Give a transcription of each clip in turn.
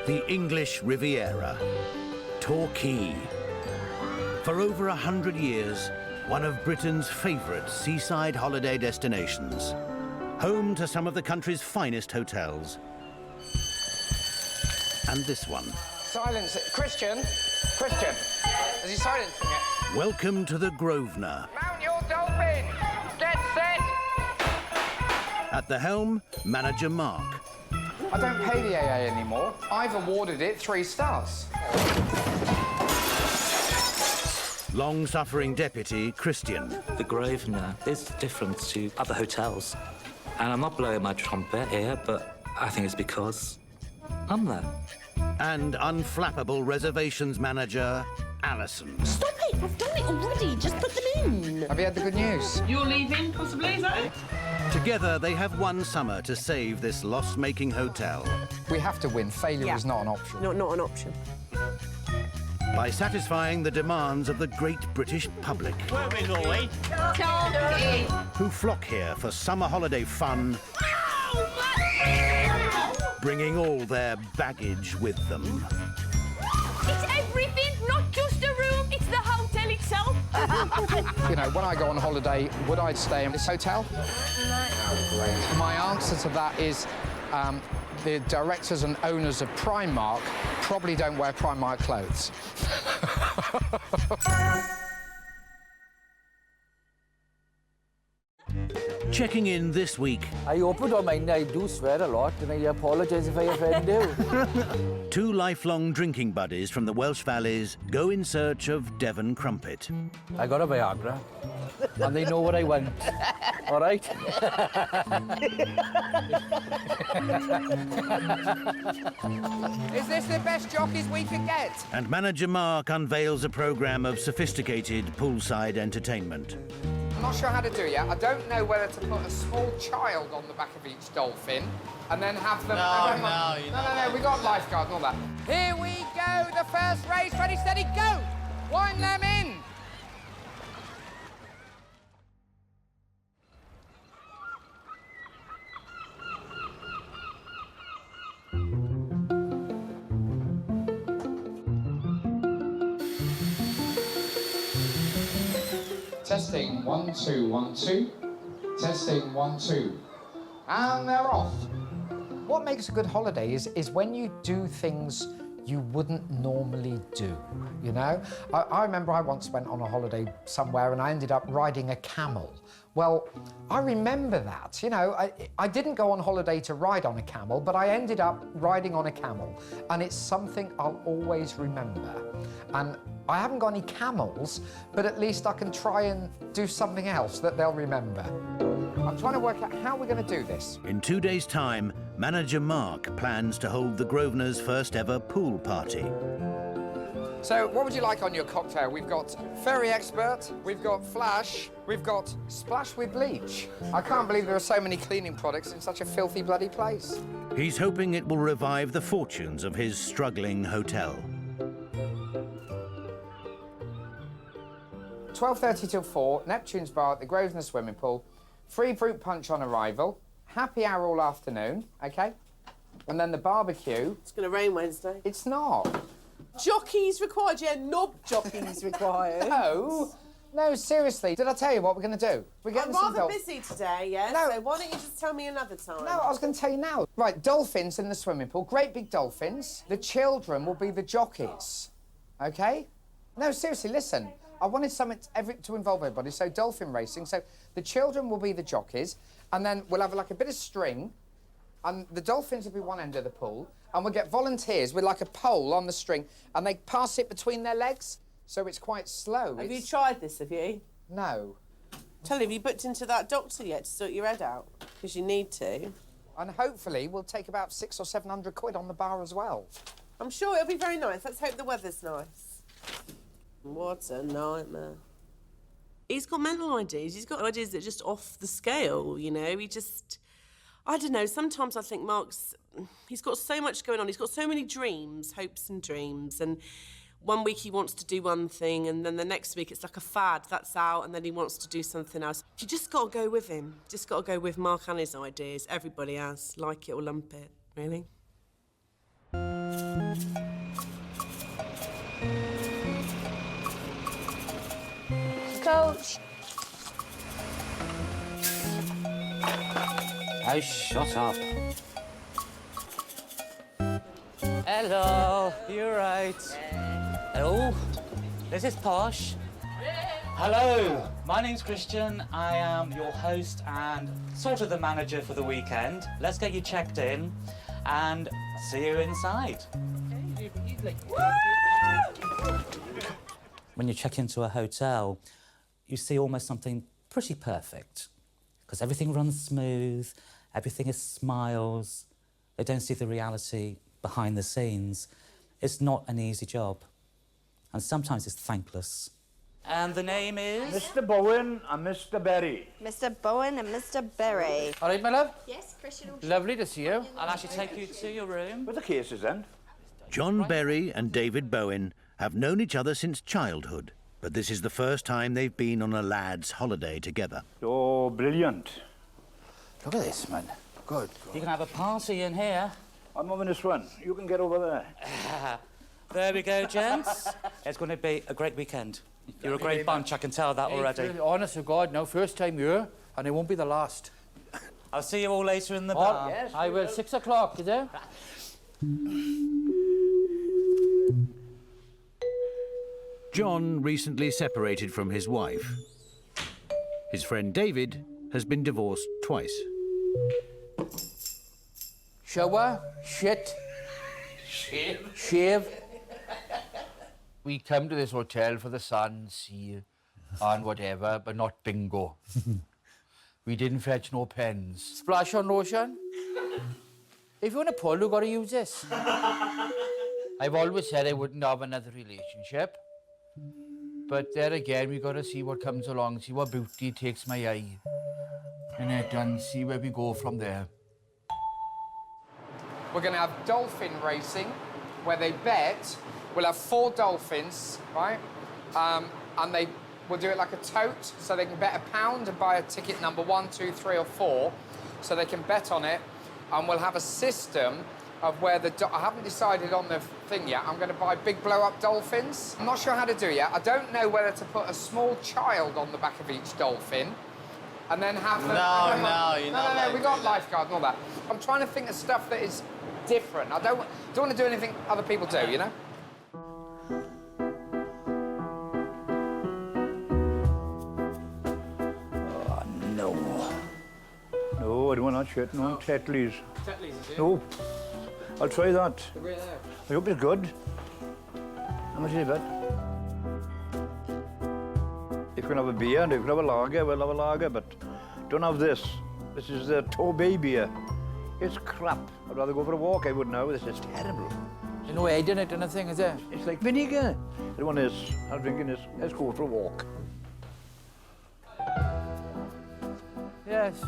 The English Riviera, Torquay. For over 100 years, one of Britain's favourite seaside holiday destinations. Home to some of the country's finest hotels. And this one. Silence it. Christian! Christian! Is he silencing it? Welcome to the Grosvenor. Mount your dolphin! Get set! At the helm, manager Mark. I don't pay the AA anymore. I've awarded it 3 stars. Long-suffering deputy Christian. The Grosvenor is different to other hotels. And I'm not blowing my trumpet here, but I think it's because I'm there. And unflappable reservations manager Alison. Stop it! I've done it already. Just put them in. Have you had the good news? You're leaving, possibly, is that it? Together, they have one summer to save this loss-making hotel. We have to win. Failure is not an option. Not an option. By satisfying the demands of the great British public. Where are we going? Who flock here for summer holiday fun, bringing all their baggage with them. It's everything, not just a room, it's the hotel itself. You know, when I go on holiday, would I stay in this hotel? No. Oh, great. My answer to that is the directors and owners of Primark probably don't wear Primark clothes. Checking in this week. I hope you don't mind, I do swear a lot, and I apologise if I offend you. 2 lifelong drinking buddies from the Welsh valleys go in search of Devon crumpet. I got a Viagra, and they know what I want. All right? Is this the best jockeys we can get? And manager Mark unveils a programme of sophisticated poolside entertainment. I'm not sure how to do it yet. I don't know whether to put a small child on the back of each dolphin and then have them... No, we got lifeguards and all that. Here we go, the first race. Ready, steady, go! Wind them in! Testing, 1, 2, 1, 2. Testing, 1, 2. And they're off. What makes a good holiday is when you do things you wouldn't normally do, you know? I remember I once went on a holiday somewhere and I ended up riding a camel. Well, I remember that, you know, I didn't go on holiday to ride on a camel, but I ended up riding on a camel, and it's something I'll always remember. And I haven't got any camels, but at least I can try and do something else that they'll remember. I'm trying to work out how we're going to do this. In 2 days' time, manager Mark plans to hold the Grosvenor's first ever pool party. So, what would you like on your cocktail? We've got Fairy Expert, we've got Flash, we've got Splash with Bleach. I can't believe there are so many cleaning products in such a filthy bloody place. He's hoping it will revive the fortunes of his struggling hotel. 12:30 till 4, Neptune's Bar at the Grosvenor Swimming Pool, free fruit punch on arrival, happy hour all afternoon, OK? And then the barbecue... It's going to rain Wednesday. It's not. Jockeys required, yeah, knob jockeys required. No, seriously. Did I tell you what we're going to do? We're getting I'm rather busy today, yeah? No. So why don't you just tell me another time? No, I was going to tell you now. Right, dolphins in the swimming pool, great big dolphins. The children will be the jockeys, OK? No, seriously, listen. I wanted something to involve everybody, so dolphin racing. So the children will be the jockeys, and then we'll have like a bit of string, and the dolphins will be one end of the pool, and we'll get volunteers with like a pole on the string, and they pass it between their legs, so it's quite slow. Have you tried this, have you? No. Tell you, have you booked into that doctor yet to sort your head out? Because you need to. And hopefully we'll take about 600 or 700 quid on the bar as well. I'm sure it'll be very nice. Let's hope the weather's nice. What a nightmare. He's got mental ideas. He's got ideas that are just off the scale, you know? He just... I don't know, sometimes I think Mark's... He's got so much going on. He's got so many dreams, hopes and dreams, and one week he wants to do one thing, and then the next week it's like a fad that's out, and then he wants to do something else. You just got to go with him. Just got to go with Mark and his ideas. Everybody has. Like it or lump it, really. Coach. Oh, shut up. Hello, you're right. Oh, this is posh. Hello, my name's Christian. I am your host and sort of the manager for the weekend. Let's get you checked in and see you inside. When you check into a hotel, you see almost something pretty perfect because everything runs smooth, everything is smiles. They don't see the reality behind the scenes. It's not an easy job, and sometimes it's thankless. And the name is? Mr. Bowen and Mr. Berry. Mr. Bowen and Mr. Berry. All right, my love? Yes, Christian. Lovely to see you. I'll actually take you to your room. Where the cases then? John Berry and David Bowen have known each other since childhood, but this is the first time they've been on a lad's holiday together. Oh, brilliant. Look at this, man. Good. You can have a party in here. I'm having this one. You can get over there. There we go, gents. It's going to be a great weekend. You're a great bunch, I can tell that already. Honest to God, no, first time here, and it won't be the last. I'll see you all later in the bar. Yes, I will. 6 o'clock, is it? John recently separated from his wife. His friend David has been divorced twice. Shower, shit, shave. We come to this hotel for the sun, sea, and whatever, but not bingo. We didn't fetch no pens. Splash on lotion. If you want to pull, you got to use this. I've always said I wouldn't have another relationship. But there again, we got to see what comes along, see what beauty takes my eye. And see where we go from there. We're going to have Dolphin Racing, where they bet. We'll have 4 dolphins, right? And they will do it like a tote, so they can bet £1 and buy a ticket number 1, 2, 3, or 4, so they can bet on it. And we'll have a system of where I haven't decided on the thing yet. I'm going to buy big blow-up dolphins. I'm not sure how to do it yet. I don't know whether to put a small child on the back of each dolphin and then have them... No, we got lifeguards and all that. I'm trying to think of stuff that is different. I don't want to do anything other people do, you know? No, I don't want that shit. No, Tetley's. Tetley's, is it? No. I'll try that. I hope it's good. How much is it? If you can have a beer and if you can have a lager, we'll have a lager, but don't have this. This is the Torquay beer. It's crap. I'd rather go for a walk, I would now. This is terrible. There's no egg in it, anything, is there? It's like vinegar. I don't want this. I'm drinking this. Let's go for a walk. Yes.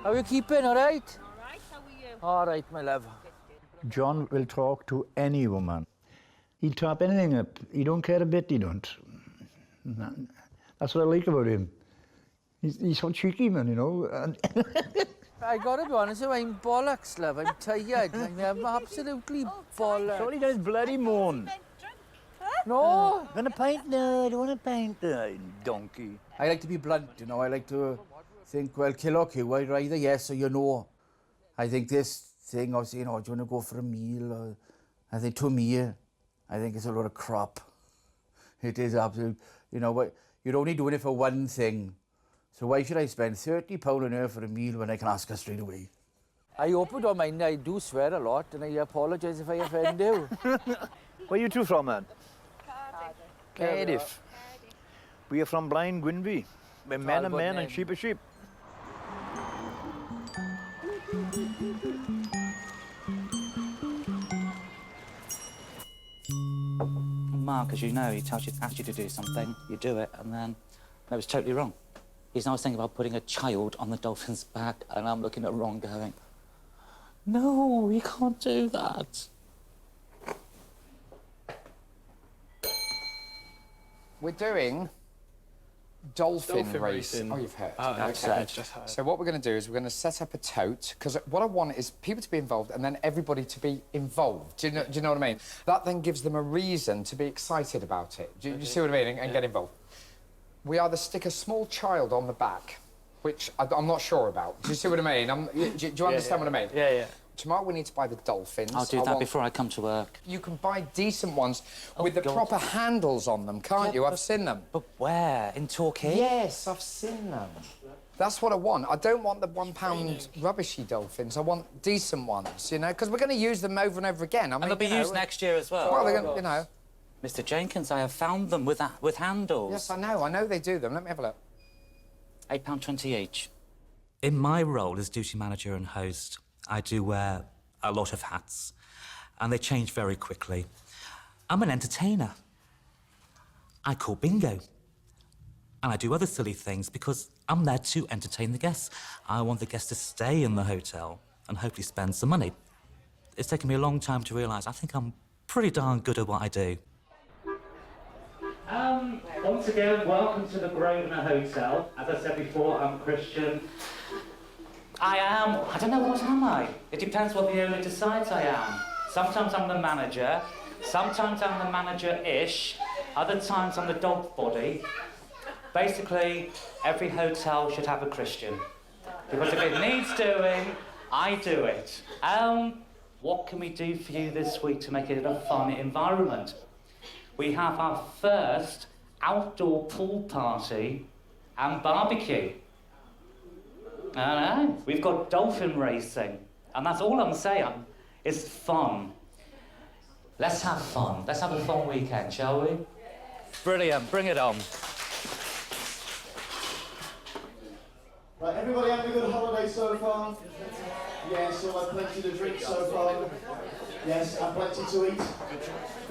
How are you keeping, all right? All right, how are you? All right, my love. John will talk to any woman. He'll top anything up. He don't care a bit, he don't. That's what I like about him. He's so cheeky, man, you know. I gotta be honest, I'm bollocks, love. I'm tired. I'm absolutely bollocks. All he does is bloody moan. No. Want a pint? No, I don't want a pint. Donkey. I like to be blunt, you know. I like to think, well, kill or kill. I'd rather yes or you know. I think this thing of saying, oh, do you want to go for a meal? Or, I think to me, I think it's a lot of crap. It is absolute, you know, but you're only doing it for one thing. So why should I spend £30 an hour for a meal when I can ask her straight away? I hope you don't mind. I do swear a lot, and I apologise if I offend you. Where are you two from, man? Cardiff. We are from Blind Gwynby. We're men are men and sheep are sheep. Mark, as you know, he asks you to do something, you do it, and then that was totally wrong. He's now thinking about putting a child on the dolphin's back, and I'm looking at Ron going, no, you can't do that. We're doing Dolphin Racing. Oh, you've heard. Oh, That's okay. it. Just heard. So what we're going to do is we're going to set up a tote, because what I want is people to be involved and then everybody to be involved. Do you know what I mean? That then gives them a reason to be excited about it. Do you see what I mean? And get involved. We either stick a small child on the back, which I'm not sure about. Do you see what I mean? Do you understand what I mean? Yeah, yeah. Tomorrow we need to buy the dolphins. I'll do that before I come to work. You can buy decent ones with the proper handles on them, can't you? I've seen them. But where? In Torquay? Yes, I've seen them. That's what I want. I don't want the £1 rubbishy dolphins. I want decent ones, you know, because we're going to use them over and over again. I mean, And they'll be used next year as well. Well, they're going to, you know. Mr. Jenkins, I have found them with handles. Yes, I know they do them. Let me have a look. £8.20 each. In my role as duty manager and host, I do wear a lot of hats, and they change very quickly. I'm an entertainer. I call bingo. And I do other silly things because I'm there to entertain the guests. I want the guests to stay in the hotel and hopefully spend some money. It's taken me a long time to realise I think I'm pretty darn good at what I do. Once again, welcome to the Grosvenor Hotel. As I said before, I'm Christian. I don't know, what am I? It depends what the owner decides I am. Sometimes I'm the manager, sometimes I'm the manager-ish, other times I'm the dog body. Basically, every hotel should have a Christian. Because if it needs doing, I do it. What can we do for you this week to make it a fun environment? We have our first outdoor pool party and barbecue. I know. We've got Dolphin Racing, and that's all I'm saying. It's fun. Let's have fun. Let's have a fun weekend, shall we? Brilliant. Bring it on. Right, everybody having a good holiday so far? Yes, all had plenty to drink so far? Yes, and plenty to eat?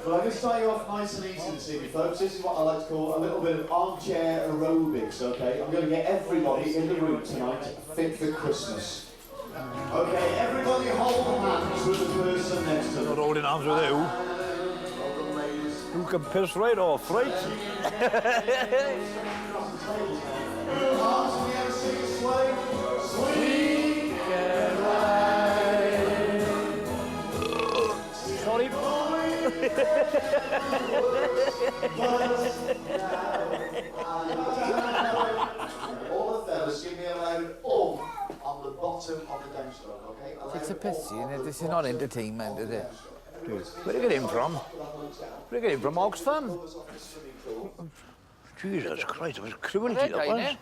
Well, I'm going to start you off nice and easy this evening, folks. This is what I like to call a little bit of armchair aerobics, OK? I'm going to get everybody in the room tonight fit for Christmas. OK, everybody hold hands with the person next to them. Not holding hands with you. Welcome, ladies. You can piss right off, right? Hearts, we ever sing a sway? Sweet Caroline. Sorry. All the fellas give me a loud on the bottom of the downstroke, OK? It's a piss, you know. This is not entertainment, is it? Where did you get him from? Where did you get him from? Oxfam? Jesus Christ, it was cruelty, that was.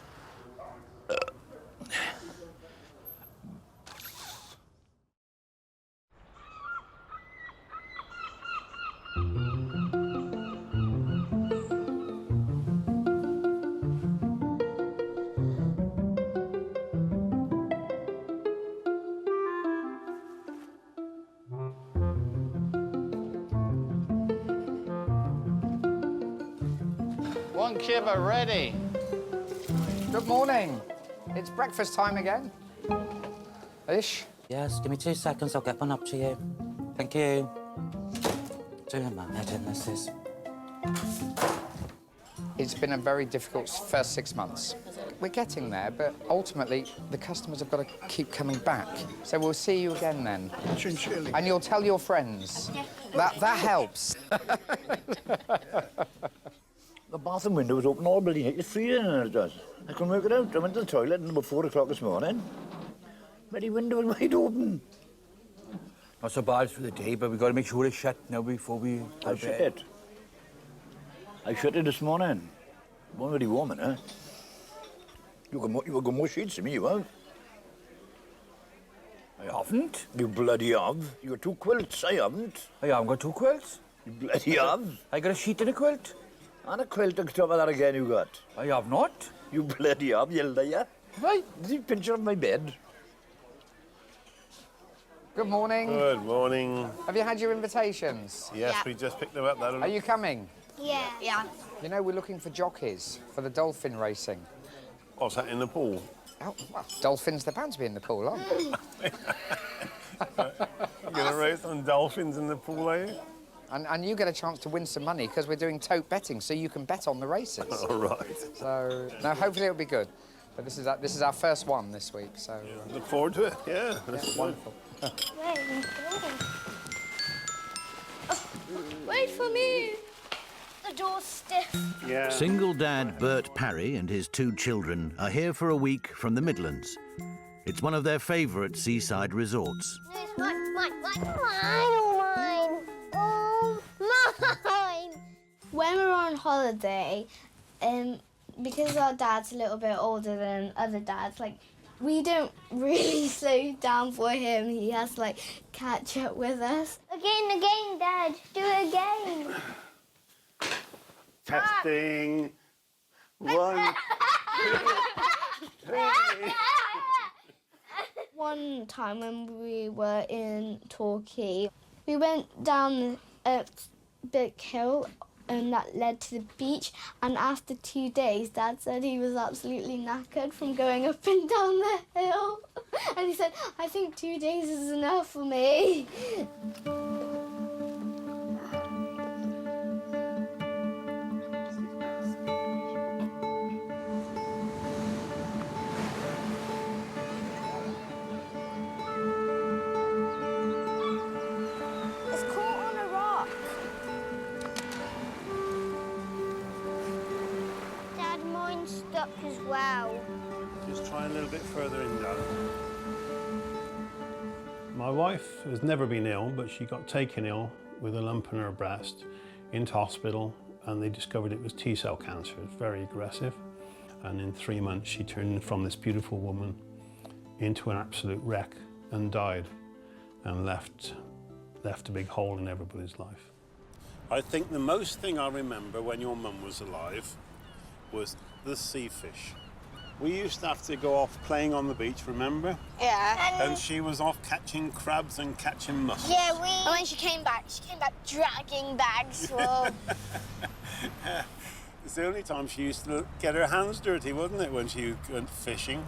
One kibber ready. Good morning. It's breakfast time again. Ish. Yes, give me 2 seconds, I'll get one up to you. Thank you. Doing my head in, this is. It's been a very difficult first 6 months. We're getting there, but ultimately, the customers have got to keep coming back. So we'll see you again then. Sincerely. And you'll tell your friends. That helps. The bathroom window was open all bloody night. It's freezing in it does. I couldn't work it out. I went to the toilet at about 4 o'clock this morning. Bloody window was wide open. Not so bad for the day, but we've got to make sure it's shut now before we... I shut it. I shut it this morning. It wasn't very warm, innit? You got more sheets than me, you have. I haven't. You bloody have. You got 2 quilts, I haven't. I haven't got 2 quilts. You bloody have. I got a sheet and a quilt. And a quilt on top of that again you got. I have not. You bloody have, you liar. Right. This is a picture of my bed. Good morning. Good morning. Have you had your invitations? Yes, we just picked them up. Are you coming? Yeah. Yeah. You know, we're looking for jockeys for the dolphin racing. What's that in the pool? Oh, well, dolphins, they're bound to be in the pool, aren't they? You're going to race some dolphins in the pool, are you? And you get a chance to win some money because we're doing tote betting, so you can bet on the races. All right. So, no, hopefully it'll be good. But this is our first one this week, so... Look forward to it, yeah. That's wonderful. Wait for me. The door's stiff. Yeah. Single dad Bert Parry and his 2 children are here for a week from the Midlands. It's one of their favourite seaside resorts. It's mine. Oh, mine. When we're on holiday, because our dad's a little bit older than other dads, like, we don't really slow down for him. He has to, like, catch up with us. Again, Dad. Do it again. Testing. 1, 2, 3. One time when we were in Torquay, we went down a big hill that led to the beach, and after 2 days, Dad said he was absolutely knackered from going up and down the hill. And he said, I think 2 days is enough for me. It's caught on a rock. Dad, mine's stuck as well. Just try a little bit further in, Dad. My wife has never been ill, but she got taken ill with a lump in her breast into hospital, and they discovered it was T-cell cancer. It's very aggressive. And in 3 months, she turned from this beautiful woman into an absolute wreck and died, and left a big hole in everybody's life. I think the most thing I remember when your mum was alive was the sea fish. We used to have to go off playing on the beach, remember? Yeah. And she was off catching crabs and catching mussels. Yeah, and when she came back dragging bags full. It's the only time she used to get her hands dirty, wasn't it, when she went fishing?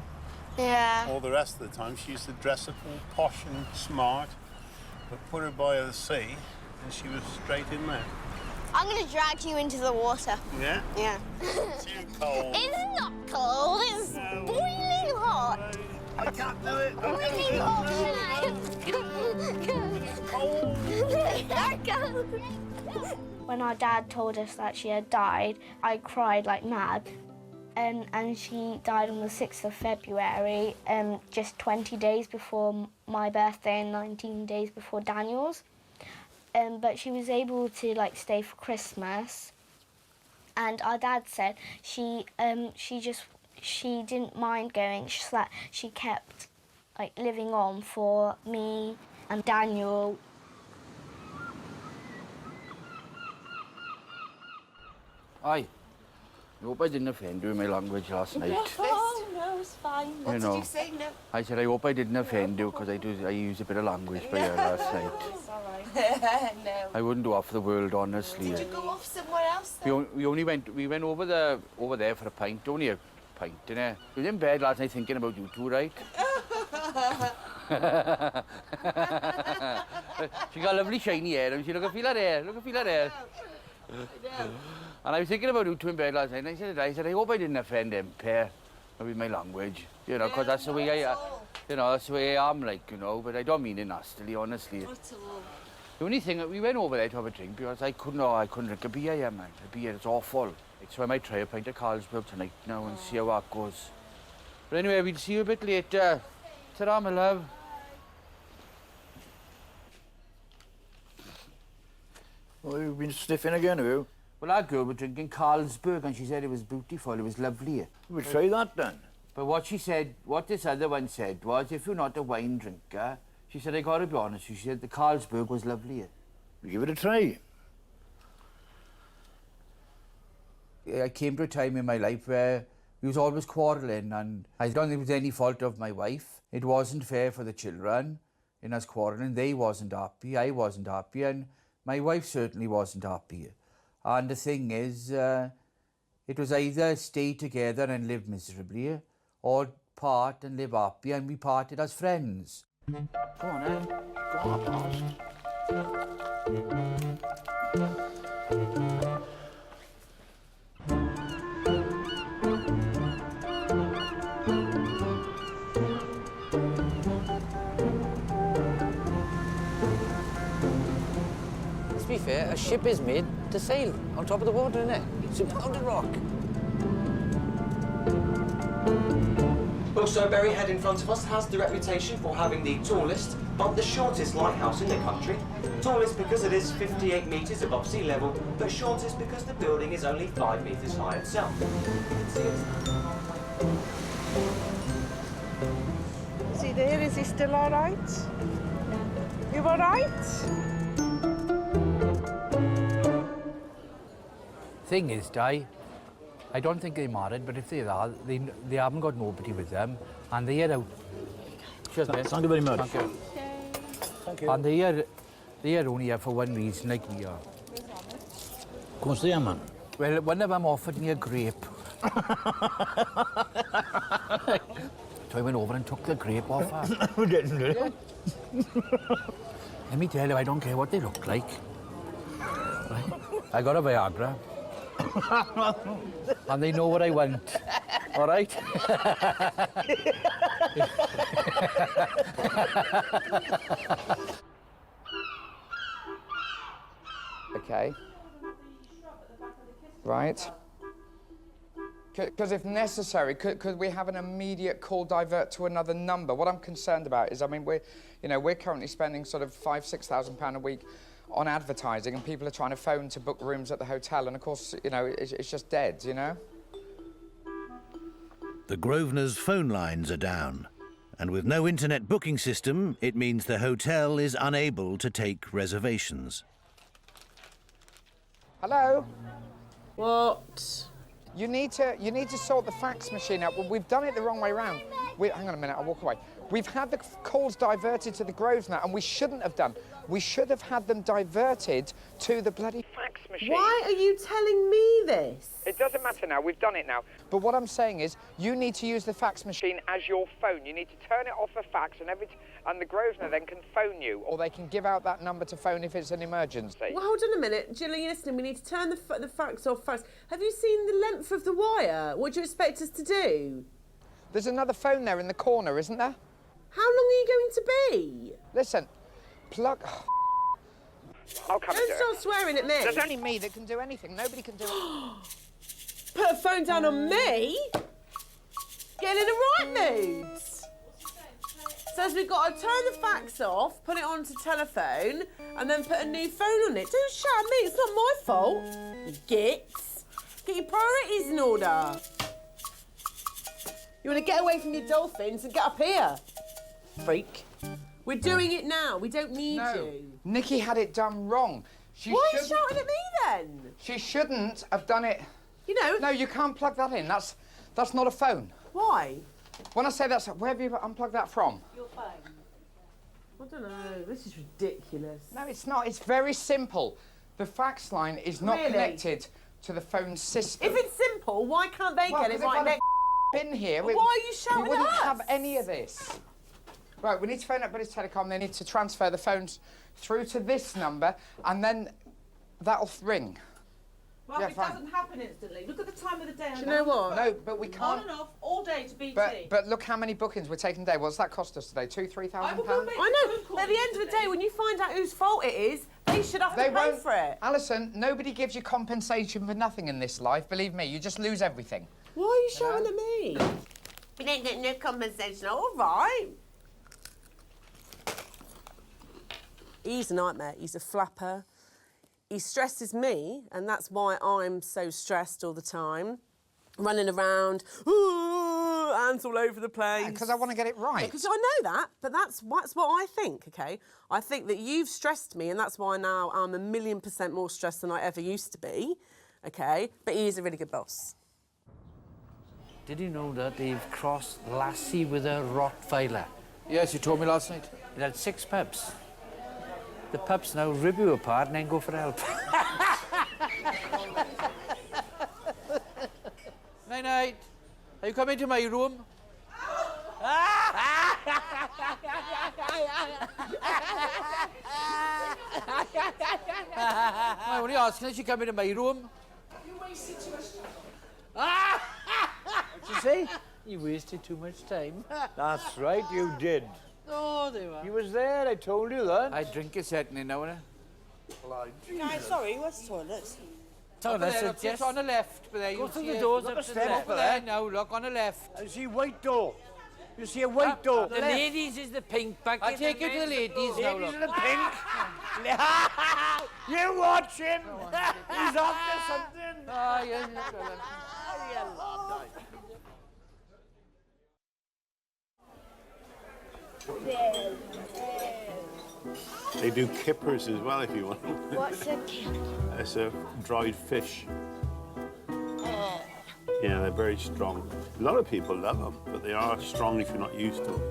Yeah. All the rest of the time she used to dress up all posh and smart, but put her by the sea and she was straight in there. I'm going to drag you into the water. Yeah? Yeah. It's too cold. It's not cold, it's boiling hot. I can't do it. Boiling hot. When our dad told us that she had died, I cried like mad. And she died on the 6th of February, just 20 days before my birthday and 19 days before Daniel's. But she was able to, like, stay for Christmas. And our dad said she didn't mind going, just that she kept, like, living on for me and Daniel. Aye. I hope I didn't offend you in my language last night. Oh, no, it's fine. What did you say? No. I said I hope I didn't offend you because I used a bit of language by you last night. It's all right. No. I wouldn't do off the world, honestly. Did you go off somewhere else We then? we went over there for a pint, only a pint, innit? We was in bed last night thinking about you two, right? She got lovely shiny hair, and she look at her hair. And I was thinking about you two in bed last night, and I said, I hope I didn't offend them pair with my language, you know, because that's the way that's the way I am, like, you know, but I don't mean it nastily, honestly. Not at all. The only thing, we went over there to have a drink because I couldn't drink a beer, yeah, man. A beer, it's awful. So I might try a pint of Carlsberg tonight now and see how that goes. But anyway, we'll see you a bit later. Ta-ra, my love. Oh, you've been sniffing again, have you? Well, that girl was drinking Carlsberg and she said it was beautiful, it was lovely. We'll try that then. But what this other one said was, if you're not a wine drinker, she said, I gotta be honest, she said the Carlsberg was lovely. We'll give it a try. I came to a time in my life where we was always quarrelling, and I don't think it was any fault of my wife. It wasn't fair for the children in us quarrelling. They wasn't happy, I wasn't happy, and my wife certainly wasn't happy. And the thing is, it was either stay together and live miserably, or part and live happy, and we parted as friends. Go on, Em. Go on, past. be fair, a ship is made to sail on top of the water, isn't it? It's a pounded rock. Also, Bury Head in front of us has the reputation for having the tallest but the shortest lighthouse in the country. Tallest because it is 58 metres above sea level, but shortest because the building is only 5 metres high itself. See there, is he still all right? You all right? Thing is, Di, I don't think they're married, but if they are, they haven't got nobody with them, and they're out. Cheers, mate. Thank you very much. Thank you. Thank you. And they're only here for one reason, like we are. Go and see him, man. Well, one of them offered me a grape. So I went over and took the grape off her. We didn't, did Yeah. Let me tell you, I don't care what they look like. Right? I got a Viagra. And they know what I want. All right? Okay. Right. Because if necessary, could we have an immediate call divert to another number? What I'm concerned about is, I mean, we're currently spending sort of £5,000–6,000 a week on advertising, and people are trying to phone to book rooms at the hotel, and of course, you know, it's just dead, you know? The Grosvenor's phone lines are down, and with no internet booking system, it means the hotel is unable to take reservations. Hello? What? You need to sort the fax machine out. Well, we've done it the wrong way round. Hang on a minute, I'll walk away. We've had the calls diverted to the Grosvenor, and we shouldn't have done. We should have had them diverted to the bloody fax machine. Why are you telling me this? It doesn't matter now, we've done it now. But what I'm saying is, you need to use the fax machine as your phone. You need to turn it off a fax, and the Grosvenor then can phone you, or they can give out that number to phone if it's an emergency. Well, hold on a minute. Jill, are you listening? We need to turn the fax off first. Have you seen the length of the wire? What do you expect us to do? There's another phone there in the corner, isn't there? How long are you going to be? Listen, plug... I'll come and do Don't start swearing at me. There's only me that can do anything. Nobody can do it. Put a phone down on me? Getting in the right mood. Says we've got to turn the fax off, put it onto telephone, and then put a new phone on it. Don't shout at me, it's not my fault. You gits. Get your priorities in order. You want to get away from your dolphins and get up here, freak. We're doing it now. We don't need you. Nikki had it done wrong. Why are you shouting at me then? She shouldn't have done it. You know. No, you can't plug that in. That's not a phone. Why? When I say that's, where have you unplugged that from? Your phone. I don't know. This is ridiculous. No, it's not. It's very simple. The fax line is not connected to the phone system. If it's simple, why can't they get it right next? In here, Well, why are you shouting we wouldn't at us? have any of this. Right, we need to phone up British Telecom. They need to transfer the phones through to this number, and then that'll ring. Well, Yeah, it fine. doesn't happen instantly. Look at the time of the day. Do you know what? No, but we can't. On and off, all day to BT. But look how many bookings we're taking today. What's that cost us today? £2,000–3,000? I will go make I know. But at the end of the day, when you find out whose fault it is, they should have to pay for it. Alison, nobody gives you compensation for nothing in this life. Believe me, you just lose everything. Why are you shouting at me? We don't get no compensation. All right. He's a nightmare. He's a flapper. He stresses me, and that's why I'm so stressed all the time. Running around, ooh, hands all over the place. Because I want to get it right. Because I know that, but that's what I think, OK? I think that you've stressed me, and that's why now I'm 1,000,000% more stressed than I ever used to be, OK? But he is a really good boss. Did you know that they've crossed Lassie with a Rottweiler? Yes, you told me last night. It had 6 pups. The pups now rip you apart and then go for help. Night-night. Are you coming to my room? I'm only asking if you come into my room. You wasted too much time. What'd you say? You wasted too much time. That's right, you did. Oh, they were. You was there, I told you that. I drink a second now and Guys, sorry, where's the toilets? Just on the left, but there Go you through see the it. doors Look up at to the steps left. over there now, look on the left. I see a white door. You see a white door. The ladies is the pink bucket. I'll take you to the ladies now, Ladies look. in the pink. You watch him. He's after something. Ah, yes, They do kippers as well if you want. What's a kipper? It's a dried fish. Yeah, they're very strong. A lot of people love them, but they are strong if you're not used to them.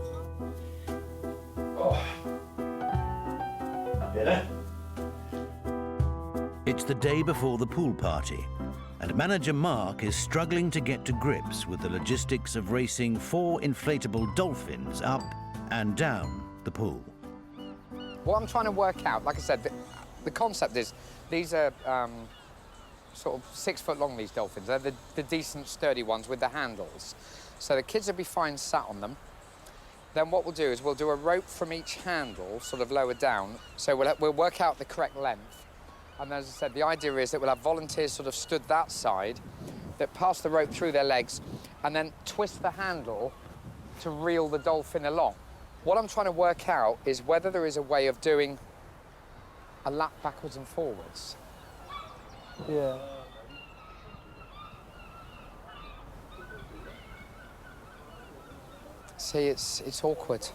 Oh. Better? It's the day before the pool party, and manager Mark is struggling to get to grips with the logistics of racing 4 inflatable dolphins up and down the pool. What I'm trying to work out, like I said, the concept is these are sort of 6 foot long, these dolphins. They're the decent, sturdy ones with the handles. So the kids will be fine sat on them. Then what we'll do is we'll do a rope from each handle, sort of lower down. So we'll work out the correct length. And as I said, the idea is that we'll have volunteers sort of stood that side, that pass the rope through their legs, and then twist the handle to reel the dolphin along. What I'm trying to work out is whether there is a way of doing a lap backwards and forwards. Yeah. See, it's awkward.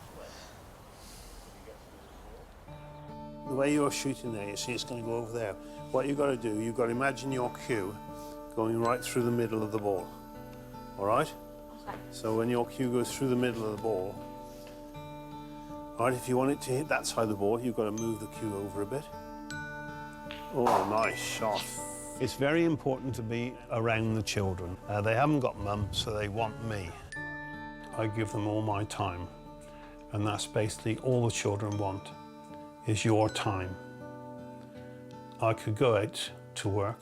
The way you're shooting there, you see it's going to go over there. What you've got to do, you've got to imagine your cue going right through the middle of the ball. All right? Okay. So when your cue goes through the middle of the ball, all right, if you want it to hit that side of the ball, you've got to move the cue over a bit. Oh, nice shot. It's very important to be around the children. They haven't got mum, so they want me. I give them all my time, and that's basically all the children want, is your time. I could go out to work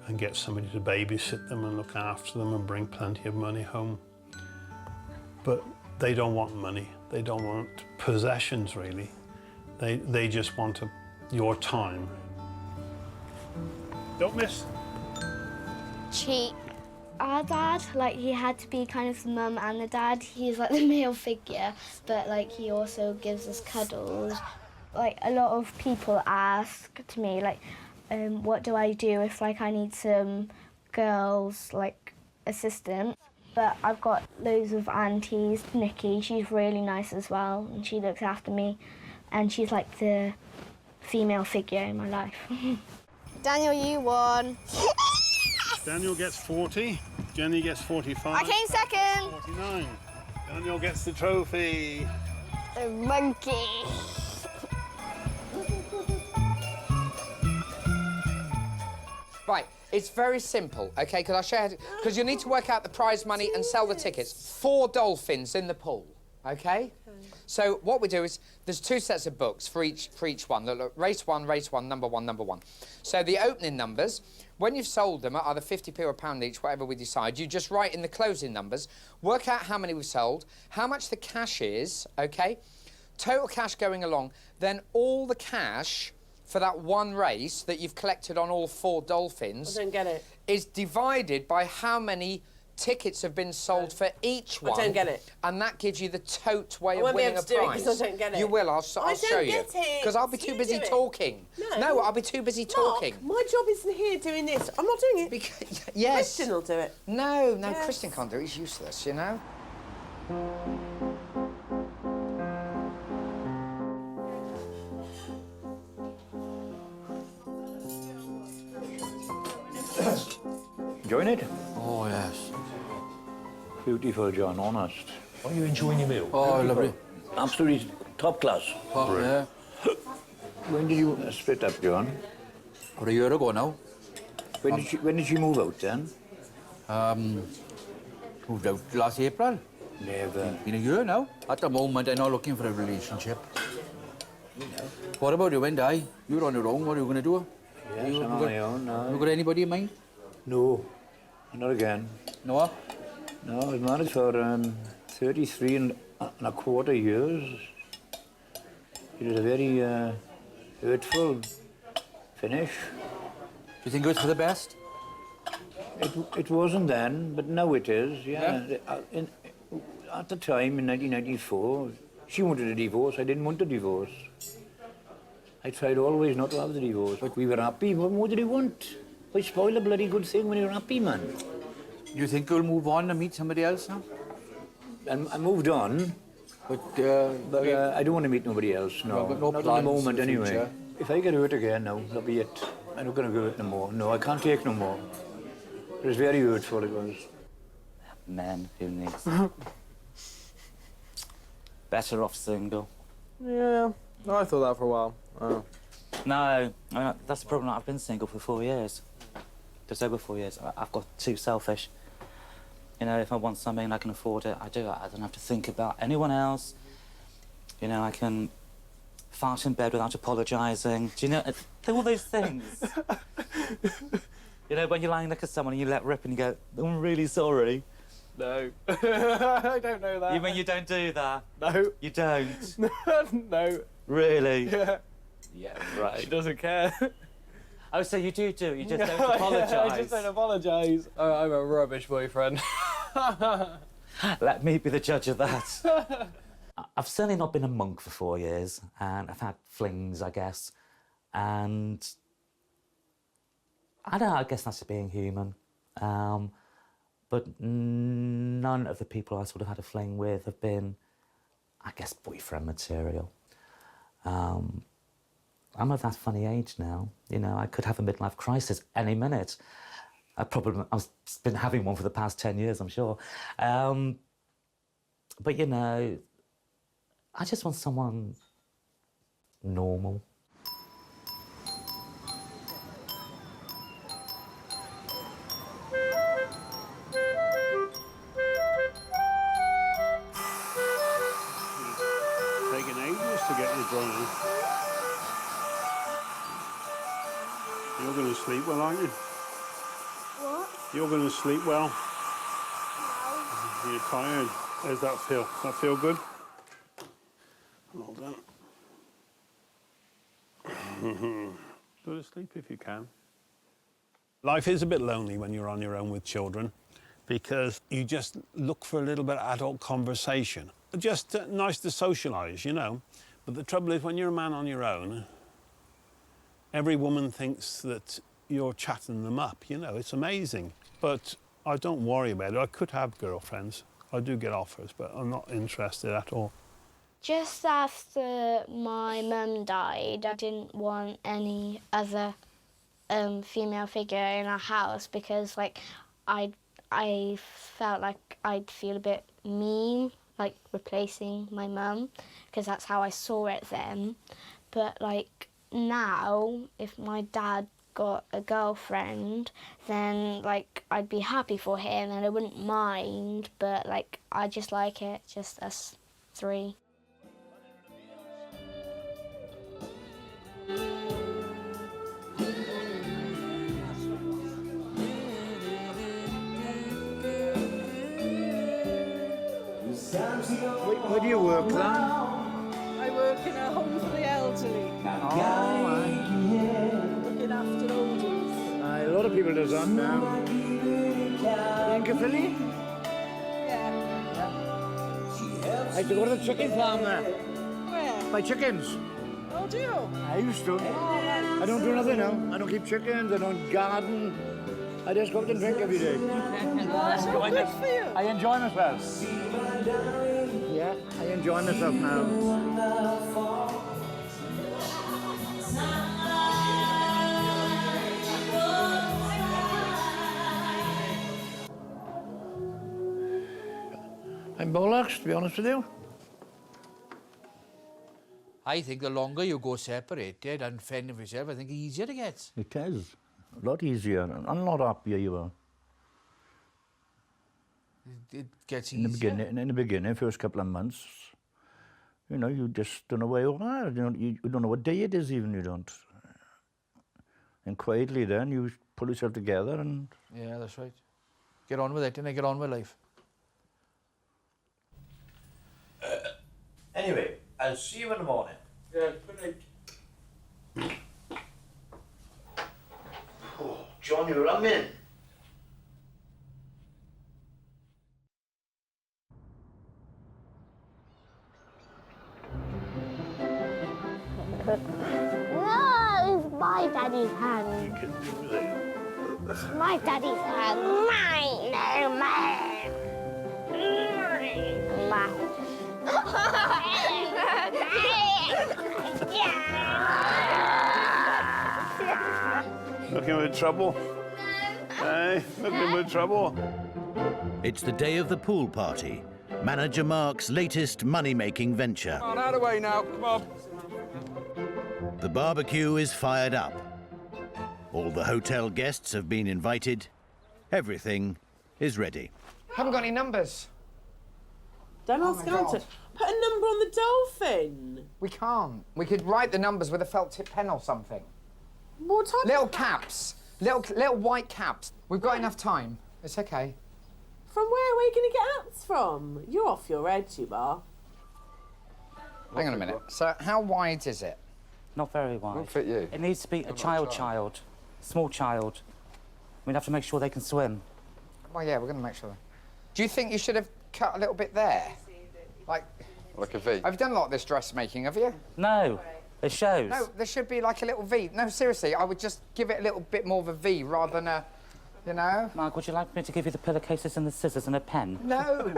and get somebody to babysit them and look after them and bring plenty of money home. But they don't want money. They don't want possessions, really. They just want your time. Don't miss. Cheap. Our dad, like, he had to be kind of the mum and the dad. He's like the male figure, but like he also gives us cuddles. Like, a lot of people ask to me, like, what do I do if, like, I need some girls, like, assistant? But I've got loads of aunties. Nikki, she's really nice as well, and she looks after me, and she's like the female figure in my life. Daniel, you won. Daniel gets 40, Jenny gets 45. I came second. 49. Daniel gets the trophy. The monkey. Right, it's very simple, OK? Because I'll show you because you need to work out the prize money and sell the tickets. 4 dolphins in the pool, OK? So what we do is there's 2 sets of books for each one. Look, race 1, number 1, number 1. So the opening numbers, when you've sold them at either 50p or £1 each, whatever we decide, you just write in the closing numbers, work out how many we've sold, how much the cash is, OK? Total cash going along, then all the cash for that one race that you've collected on all 4 dolphins I don't get it. is divided by how many tickets have been sold for each one. I don't get it. And that gives you the tote way I of won't be winning able a to do it prize. 'cause I don't get it. You will, I'll I show don't you. get it. Because I'll be too You busy do it. talking. No. I'll be too busy talking. Mark, my job isn't here doing this. I'm not doing it. Yes. Christian will do it. No, Yes. Christian can't do it. He's useless, you know? Enjoying it? Oh, yes. Beautiful, John, honest. Are you enjoying your meal? Oh, lovely. Absolutely top class. Oh, yeah. When did you split up, John? About a year ago now. When did you move out then? Moved out last April. Never. Been a year now. At the moment, I'm not looking for a relationship. What about you, Wendy? You're on your own. What are you going to do? Yes, I'm on my own now. You got anybody in mind? No, not again. No? No, I was married for 33 and a quarter years. It was a very hurtful finish. Do you think it was for the best? It wasn't then, but now it is, yeah. At the time, in 1994, she wanted a divorce, I didn't want a divorce. I tried always not to have the divorce, but we were happy. What more did he want? Why spoil a bloody good thing when you're happy, man? Do you think you'll move on and meet somebody else now? I moved on, but I don't want to meet nobody else, no. But no not plans at the moment, for the anyway. future? If I get hurt again, no, that'll be it. I'm not going to go out no more. No, I can't take no more. It was very hurtful, it was. Men who need... Better off single. Yeah, no, I thought that for a while. Oh. No, that's the problem. I've been single for 4 years. Just over 4 years. I've got too selfish. You know, if I want something and I can afford it, I do it. I don't have to think about anyone else. You know, I can fart in bed without apologising. Do you know, all those things. You know, when you're lying next to someone and you let rip and you go, I'm really sorry. No. I don't know that. You mean you don't do that? No. You don't? No. Really? Yeah. Yeah, right. She doesn't care. Oh, so you do it, you just don't apologise? I just don't apologise. I'm a rubbish boyfriend. Let me be the judge of that. I've certainly not been a monk for 4 years, and I've had flings, I guess, and I don't know, I guess that's being human. But none of the people I sort of had a fling with have been, I guess, boyfriend material. I'm of that funny age now. You know, I could have a midlife crisis any minute. I've been having one for the past 10 years, I'm sure. But, you know, I just want someone normal. Taking ages to get this running. You're going to sleep well, aren't you? What? You're going to sleep well. No. You're tired. How's that feel? Does that feel good? Well done. Go to sleep if you can. Life is a bit lonely when you're on your own with children because you just look for a little bit of adult conversation. Just nice to socialise, you know. But the trouble is when you're a man on your own, every woman thinks that you're chatting them up, you know, it's amazing. But I don't worry about it. I could have girlfriends. I do get offers, but I'm not interested at all. Just after my mum died, I didn't want any other female figure in our house because, like, I felt like I'd feel a bit mean, like, replacing my mum, because that's how I saw it then. But, like, now, if my dad got a girlfriend, then, like, I'd be happy for him and I wouldn't mind, but, like, I just like it, just us three. Where do you work, then? I work in a home for the elderly. Looking after oldies. A lot of people does that now. In Caerphilly? Yeah. I used to go to the chicken farm there. Where? Buy chickens. Oh, do you? I used to. I don't do nothing now. I don't keep chickens, I don't garden. I just go out and drink every day. That's so good for you. I enjoy myself. Yeah, I enjoy myself now. I'm bollocks, to be honest with you. I think the longer you go separated and fending for yourself, I think the easier it gets. It is. A lot easier and a lot happier you are. It gets In easier. the beginning, first couple of months, you know, you just don't know where you are. You don't know what day it is even, you don't. And quietly then, you pull yourself together and... Yeah, that's right. Get on with it, and get on with life. Anyway, I'll see you in the morning. Yeah, good night. on you, I'm in. No, it's my daddy's hand. It's my daddy's hand. Mine, no, mine. Looking for trouble? Hey, looking for trouble? It's the day of the pool party, manager Mark's latest money-making venture. Come on, out of the way now. Come on. The barbecue is fired up. All the hotel guests have been invited. Everything is ready. Haven't got any numbers. Don't ask my Anta. God. Put a number on the dolphin. We can't. We could write the numbers with a felt tip pen or something. What type Little of caps. Little white caps. We've got enough time. It's okay. From where are you going to get apps from? You're off your head, you are. Hang on a minute. So how wide is it? Not very wide. Won't fit you. It needs to be a child, small child. We'd have to make sure they can swim. Well, yeah, we're going to make sure. Do you think you should have cut a little bit there? Like a V? I've done a lot of this dressmaking, have you? No, it shows. No, there should be like a little V. No, seriously, I would just give it a little bit more of a V rather than a, you know? Mark, would you like me to give you the pillowcases and the scissors and a pen? No,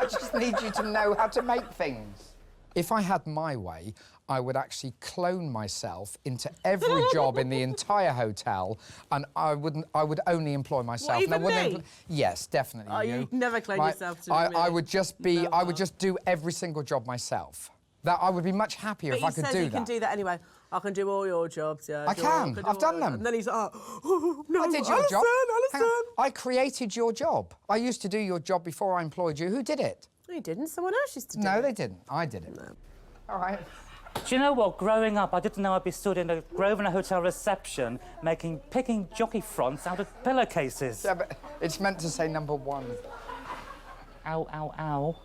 I just need you to know how to make things. If I had my way, I would actually clone myself into every job in the entire hotel, and I would only employ myself. What, even And I wouldn't me? Yes, definitely. Oh, you never clone yourself to me. I would just be. I would just do every single job myself. That I would be much happier But if I he could says do he that. can do that anyway. I can do all your jobs, yeah. I can. do I've done all- them. And then he's like, oh, no, I did your Alison, job. Hang Alison. on. I created your job. I used to do your job before I employed you. Who did it? No, you didn't. Someone else used to do No, it. they didn't. I did it. No. All right. Do you know what? Growing up, I didn't know I'd be stood in a Grosvenor Hotel reception picking jockey fronts out of pillowcases. Yeah, but it's meant to say number one. Ow, ow, ow.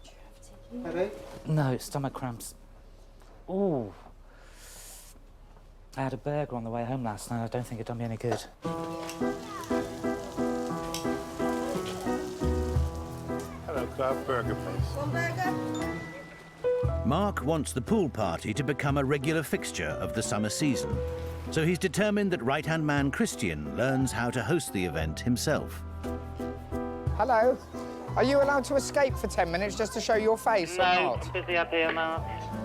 Headache? No, stomach cramps. Ooh. I had a burger on the way home last night. I don't think it done me any good. Hello, Club Burger Place. One burger? Mark wants the pool party to become a regular fixture of the summer season, so he's determined that right-hand man Christian learns how to host the event himself. Hello. Are you allowed to escape for 10 minutes just to show your face or not? busy up here, Mark.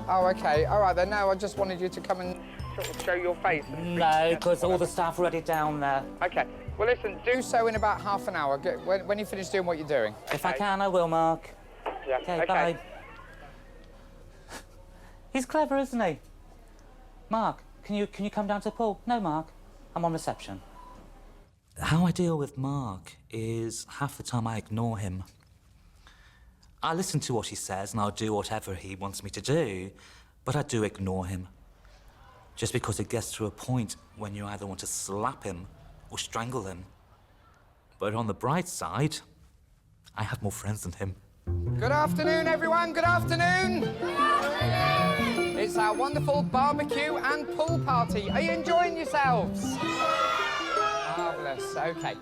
Oh, OK. All right, then. No, I just wanted you to come and sort of show your face. No, because all the staff are already down there. OK. Well, listen, do so in about half an hour, when you finish doing what you're doing. If I can, I will, Mark. Yeah. OK, bye. He's clever, isn't he? Mark, can you come down to the pool? No, Mark. I'm on reception. How I deal with Mark is half the time I ignore him. I listen to what he says and I'll do whatever he wants me to do, but I do ignore him. Just because it gets to a point when you either want to slap him or strangle him. But on the bright side, I have more friends than him. Good afternoon, everyone. Good afternoon. Good afternoon. It's our wonderful barbecue and pool party. Are you enjoying yourselves? Marvellous. OK.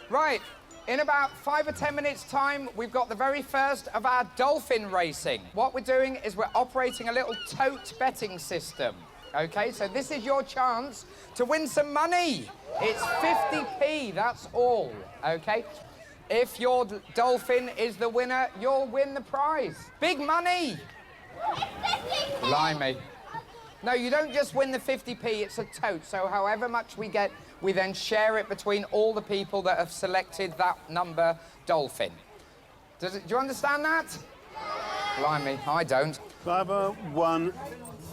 Right. In about 5 or 10 minutes' time, we've got the very first of our dolphin racing. What we're doing is we're operating a little tote betting system. OK, so this is your chance to win some money. It's 50p, that's all. OK? If your dolphin is the winner, you'll win the prize. Big money! Blimey. No, you don't just win the 50p, it's a tote. So however much we get, we then share it between all the people that have selected that number dolphin. Do you understand that? Blimey, I don't. Driver 1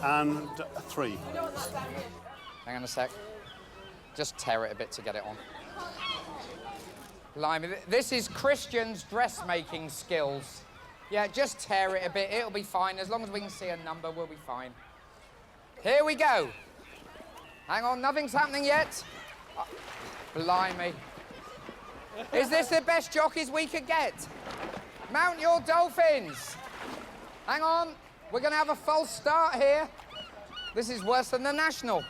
and 3. Hang on a sec. Just tear it a bit to get it on. Blimey, this is Christian's dressmaking skills. Yeah, just tear it a bit, it'll be fine. As long as we can see a number, we'll be fine. Here we go. Hang on, nothing's happening yet. Oh, blimey. Is this the best jockeys we could get? Mount your dolphins. Hang on, we're going to have a false start here. This is worse than the National.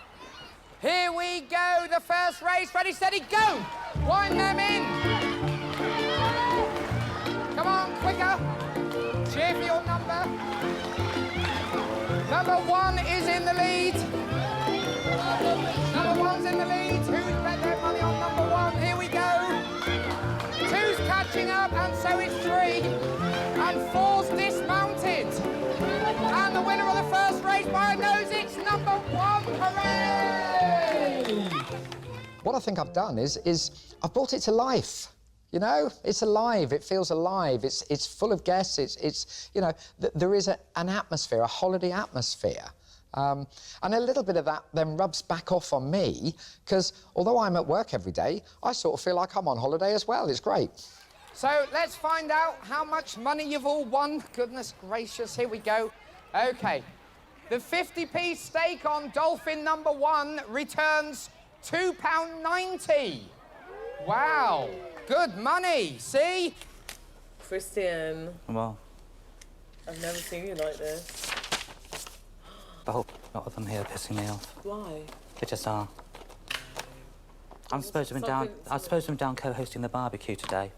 Here we go, the first race. Ready, steady, go! Wind them in. Come on, quicker. Cheer for your number. Number 1 is in the lead. Number 1's in the lead. Who's bet their money on number 1? Here we go. 2's catching up, and so is 3. And 4's dismounted. And the winner of the first race by a nose, it's number 1. Hooray! What I think I've done is I've brought it to life. You know, it's alive. It feels alive. It's full of guests. It's you know, there is an atmosphere, a holiday atmosphere. And a little bit of that then rubs back off on me, because although I'm at work every day, I sort of feel like I'm on holiday as well. It's great. So let's find out how much money you've all won. Goodness gracious, here we go. OK, the 50p stake on Dolphin number 1 returns £2.90. Wow, good money, see? Christian. Well, I've never seen you like this. the whole lot of them here are pissing me off. Why? They just are. I'm supposed to have been down co-hosting the barbecue today.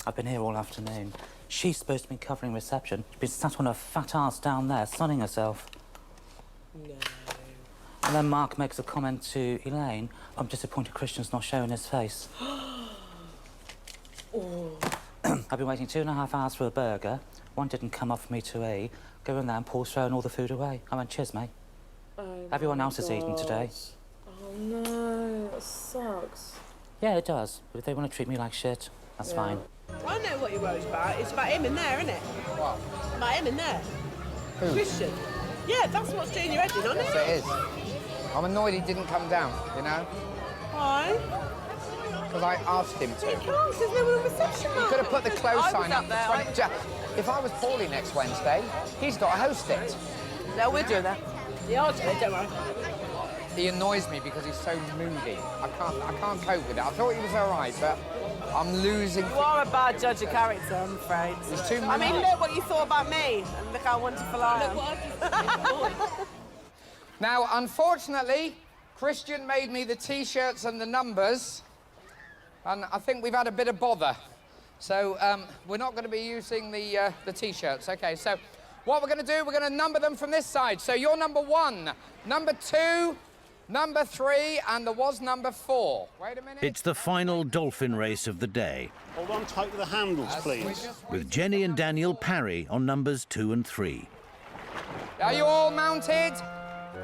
I've been here all afternoon. She's supposed to be covering reception. She's been sat on her fat ass down there, sunning herself. No. And then Mark makes a comment to Elaine, I'm disappointed Christian's not showing his face. Oh. I've been waiting 2.5 hours for a burger. One didn't come up for me to eat. Go in there and Paul's throwing all the food away. I went, cheers, mate. Oh Everyone else is eating today. Oh no, that sucks. Yeah, it does. But if they want to treat me like shit, that's fine. I know what you're worried about. It's about him in there, isn't it? What? About him in there. Who? Christian. Yeah, that's what's doing your head in, isn't it? Yes, it is. I'm annoyed he didn't come down, you know? Why? Because I asked him to. He can't, there's no one on reception. He could have put the close I sign was up up there. for 20... If I was Paulie next Wednesday, he's got to host it. No, we're doing that. Yeah, I'll do it, don't worry. He annoys me because he's so moody. I can't cope with it. I thought he was all right, but I'm losing... You are a bad judge of character, I'm afraid. He's too moody. I mean, look what you thought about me, and look how wonderful I am. Now, unfortunately, Christian made me the T-shirts and the numbers, and I think we've had a bit of bother. So we're not going to be using the T-shirts. OK, so what we're going to do, we're going to number them from this side. So you're number 1, number 2, number 3, and there was number 4. Wait a minute. It's the final dolphin race of the day, Hold on tight with the handles, please. with Jenny and Daniel parry on numbers 2 and 3. Are you all mounted?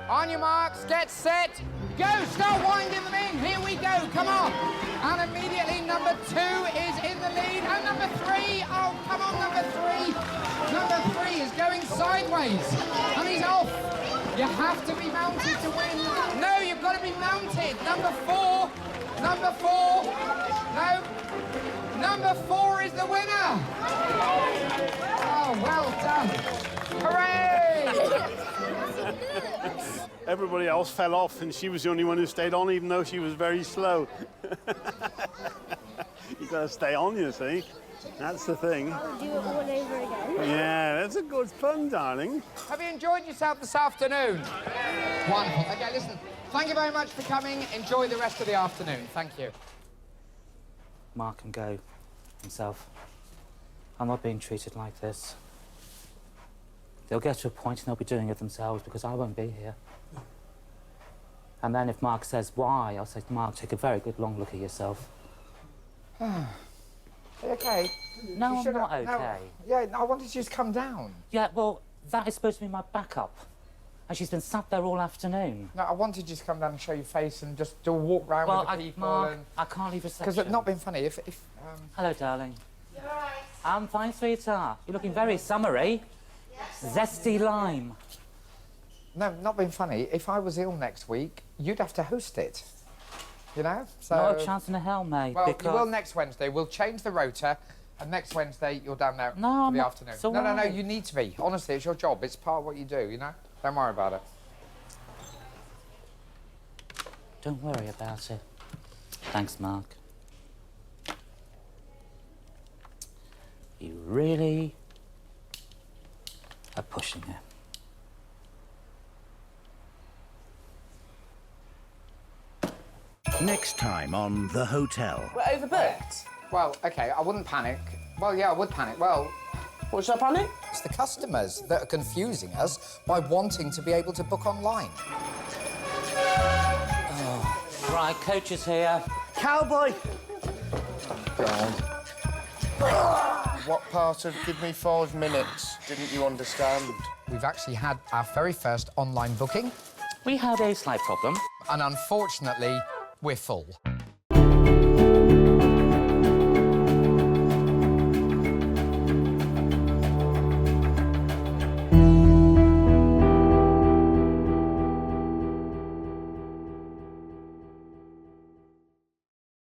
On your marks, get set, go! Start winding them in. Here we go. Come on. And immediately number 2 is in the lead. And number 3, oh, come on, number 3. Number 3 is going sideways. And he's off. You have to be mounted to win. No, you've got to be mounted. Number 4. Number 4. No. Number 4 is the winner. Oh, well done. Hooray! Everybody else fell off and she was the only one who stayed on, even though she was very slow. You've got to stay on, you see. That's the thing. Do it all over again. Yeah, that's a good fun, darling. Have you enjoyed yourself this afternoon? Wonderful. OK, listen, thank you very much for coming. Enjoy the rest of the afternoon. Thank you. Mark can go himself. I'm not being treated like this. They'll get to a point and they'll be doing it themselves because I won't be here. And then if Mark says why, I'll say, Mark, take a very good long look at yourself. Are you OK? No, You I'm should not have- OK. No, yeah, no, I wanted you to come down. Yeah, well, that is supposed to be my backup. And she's been sat there all afternoon. No, I wanted you to come down and show your face and just do a walk round with the people. Mark, I can't leave reception. Because it's not been funny. If Hello, darling. You're right. I'm fine, sweetheart. You're looking very summery. Yes. Zesty lime. No, not being funny. If I was ill next week, you'd have to host it. You know? So... Not a chance in hell, mate. Well, because... you will next Wednesday. We'll change the rota, and next Wednesday you're down there No, for I'm the not. afternoon. So No, why? you need to be. Honestly, it's your job. It's part of what you do, you know? Don't worry about it. Don't worry about it. Thanks, Mark. You really are pushing it. Next time on The Hotel. We're overbooked. Well, OK, I wouldn't panic. Well, yeah, I would panic. Well... What should I panic? It's the customers that are confusing us by wanting to be able to book online. Oh, right, coach is here. Cowboy! What part of "give me 5 minutes" didn't you understand? We've actually had our very first online booking. We had a slight problem. And unfortunately, we're full.